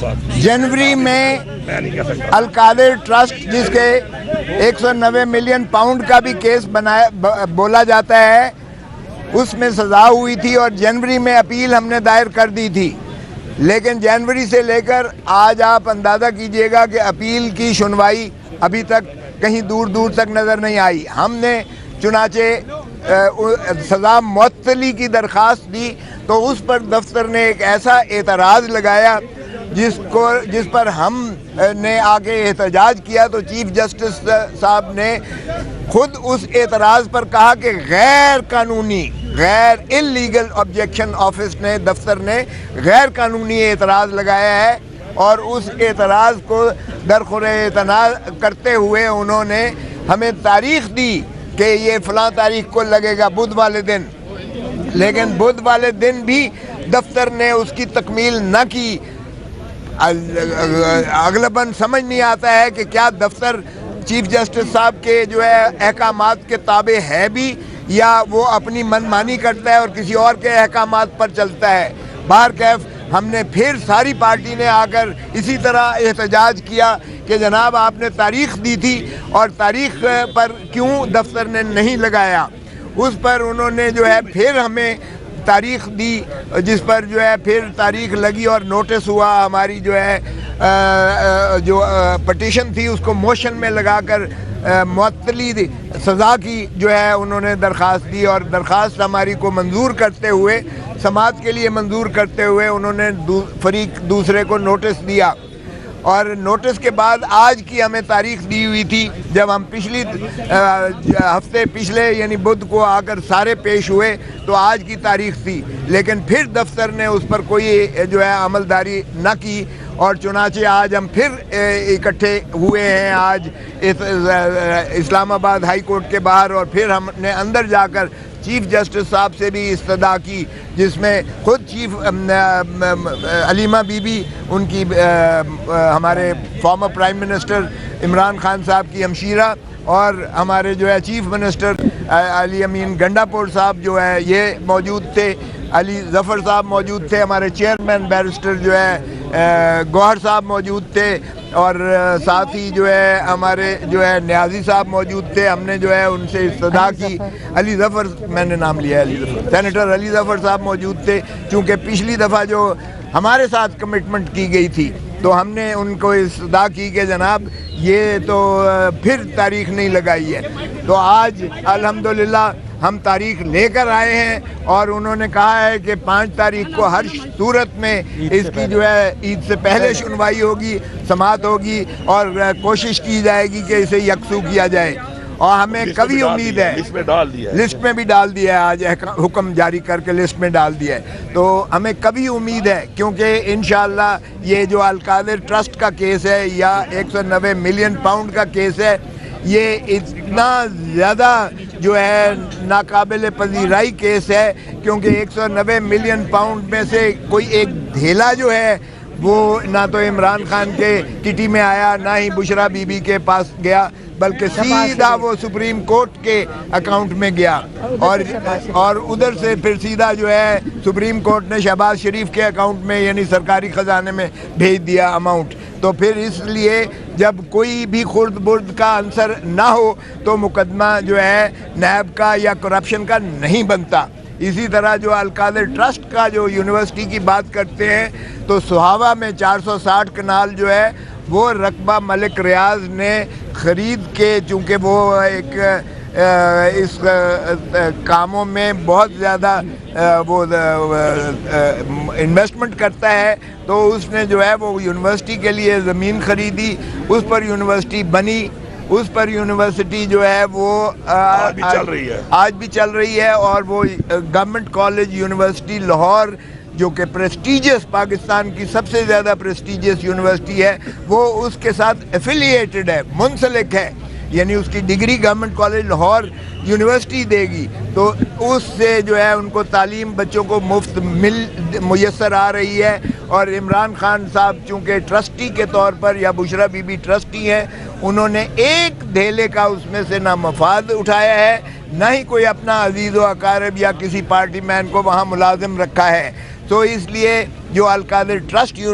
जनवरी में अलकादिर ट्रस्ट जिसके 190 million pound का भी केस बोला जाता है, उसमें सज़ा हुई थी और जनवरी में अपील हमने दायर कर दी थी। लेकिन जनवरी से लेकर आज आप अंदाज़ा कीजिएगा कि अपील की सुनवाई अभी तक कहीं दूर दूर तक नज़र नहीं आई। हमने चुनाचे सज़ा मुअत्तली की दरख्वास्त दी तो उस पर दफ्तर ने एक ऐसा एतराज़ लगाया जिस पर हम ने आके एहतजाज किया, तो चीफ जस्टिस साहब ने खुद उस एतराज़ पर कहा कि गैर इल्लीगल ऑब्जेक्शन ऑफिस ने दफ्तर ने गैर कानूनी एतराज़ लगाया है और उस एतराज़ को दरखुर करते हुए उन्होंने हमें तारीख़ दी कि ये फ़लाँ तारीख़ को लगेगा बुध वाले दिन। लेकिन बुध वाले दिन भी दफ्तर ने उसकी तकमील न की। अगलबन समझ नहीं आता है कि क्या दफ्तर चीफ जस्टिस साहब के जो है अहकामात के ताबे है भी या वो अपनी मनमानी करता है और किसी और के अहकामात पर चलता है। बाहर कैफ हमने फिर सारी पार्टी ने आकर इसी तरह एहतजाज किया कि जनाब आपने तारीख़ दी थी और तारीख़ पर क्यों दफ्तर ने नहीं लगाया। उस पर उन्होंने जो है फिर हमें तारीख़ दी, जिस पर जो है फिर तारीख़ लगी और नोटिस हुआ। हमारी जो है जो पटिशन थी उसको मोशन में लगाकर मुअत्तली सज़ा की जो है उन्होंने दरख्वास्त दी और दरख्वास्त हमारी को मंजूर करते हुए, समाअत के लिए मंजूर करते हुए उन्होंने फरीक दूसरे को नोटिस दिया। और नोटिस के बाद आज की हमें तारीख़ दी हुई थी, जब हम पिछले यानी बुध को आकर सारे पेश हुए तो आज की तारीख़ थी। लेकिन फिर दफ्तर ने उस पर कोई जो है अमलदारी न की और चुनाचे आज हम फिर इकट्ठे हुए हैं आज इस्लामाबाद हाई कोर्ट के बाहर। और फिर हमने अंदर जाकर चीफ जस्टिस साहब से भी इस्तदा की, जिसमें खुद चीफ अलीमा बीबी उनकी हमारे former prime minister Imran Khan साहब की हमशीरा और हमारे जो है चीफ मिनिस्टर अली अमीन गंडापुर साहब जो है ये मौजूद थे, अली ज़फ़र साहब मौजूद थे, हमारे चेयरमैन बैरिस्टर जो है गौहर साहब मौजूद थे और साथ ही जो है हमारे जो है न्याजी साहब मौजूद थे। हमने जो है उनसे इस्तदा की, अली ज़फ़र मैंने नाम लिया है, अली ज़फ़र सेनेटर अली ज़फ़र साहब मौजूद थे। चूँकि पिछली दफ़ा जो हमारे साथ कमिटमेंट की गई थी तो हमने उनको इस्तदा की कि जनाब ये तो फिर तारीख़ नहीं लगाई है। तो आज अल्हम्दुलिल्लाह हम तारीख़ लेकर आए हैं और उन्होंने कहा है कि 5 तारीख़ को हर सूरत में इसकी जो है ईद से पहले सुनवाई होगी, समाअत होगी और कोशिश की जाएगी कि इसे यकसू किया जाए। और हमें कभी उम्मीद है, लिस्ट में भी डाल दिया है, आज हुक्म जारी करके लिस्ट में डाल दिया है। तो हमें कभी उम्मीद है, क्योंकि इंशाअल्लाह ये जो अलकादिर ट्रस्ट का केस है या 190 मिलियन पाउंड का केस है, ये इतना ज़्यादा जो है नाकाबिल पजीराई केस है, क्योंकि 190 मिलियन पाउंड में से कोई एक धेला जो है वो ना तो इमरान खान के किटी में आया, ना ही बुशरा बीबी के पास गया, बल्कि सीधा वो सुप्रीम कोर्ट के अकाउंट में गया और उधर से फिर सीधा जो है सुप्रीम कोर्ट ने शहबाज शरीफ के अकाउंट में यानी सरकारी ख़जाने में भेज दिया अमाउंट। तो फिर इसलिए जब कोई भी खुर्द बुर्द का आंसर ना हो तो मुकदमा जो है नैब का या करप्शन का नहीं बनता। इसी तरह जो अलकादिर ट्रस्ट का जो यूनिवर्सिटी की बात करते हैं तो सुहावा में 460 कनाल जो है वो रकबा मलिक रियाज ने ख़रीद के, चूँकि वो एक इस कामों में बहुत ज़्यादा वो इन्वेस्टमेंट करता है, तो उसने जो है वो यूनिवर्सिटी के लिए ज़मीन ख़रीदी, उस पर यूनिवर्सिटी बनी, उस पर यूनिवर्सिटी जो है वो आज भी चल रही है और वो गवर्नमेंट कॉलेज यूनिवर्सिटी लाहौर जो कि प्रेस्टीजियस पाकिस्तान की सबसे ज़्यादा प्रेस्टीजियस यूनिवर्सिटी है, वो उसके साथ एफिलिएटेड है, मुंसलिक है, यानी उसकी degree government college Lahore university देगी। तो उससे जो है उनको तालीम बच्चों को मुफ्त मुयस्सर आ रही है। और इमरान खान साहब चूँकि ट्रस्टी के तौर पर या बुशरा बीबी ट्रस्टी हैं, उन्होंने एक धेले का उसमें से ना मफाद उठाया है, ना ही कोई अपना अजीज़ व अकारब या किसी पार्टी मैन को वहाँ मुलाजिम रखा है। तो इसलिए जो अलकादिर ट्रस्ट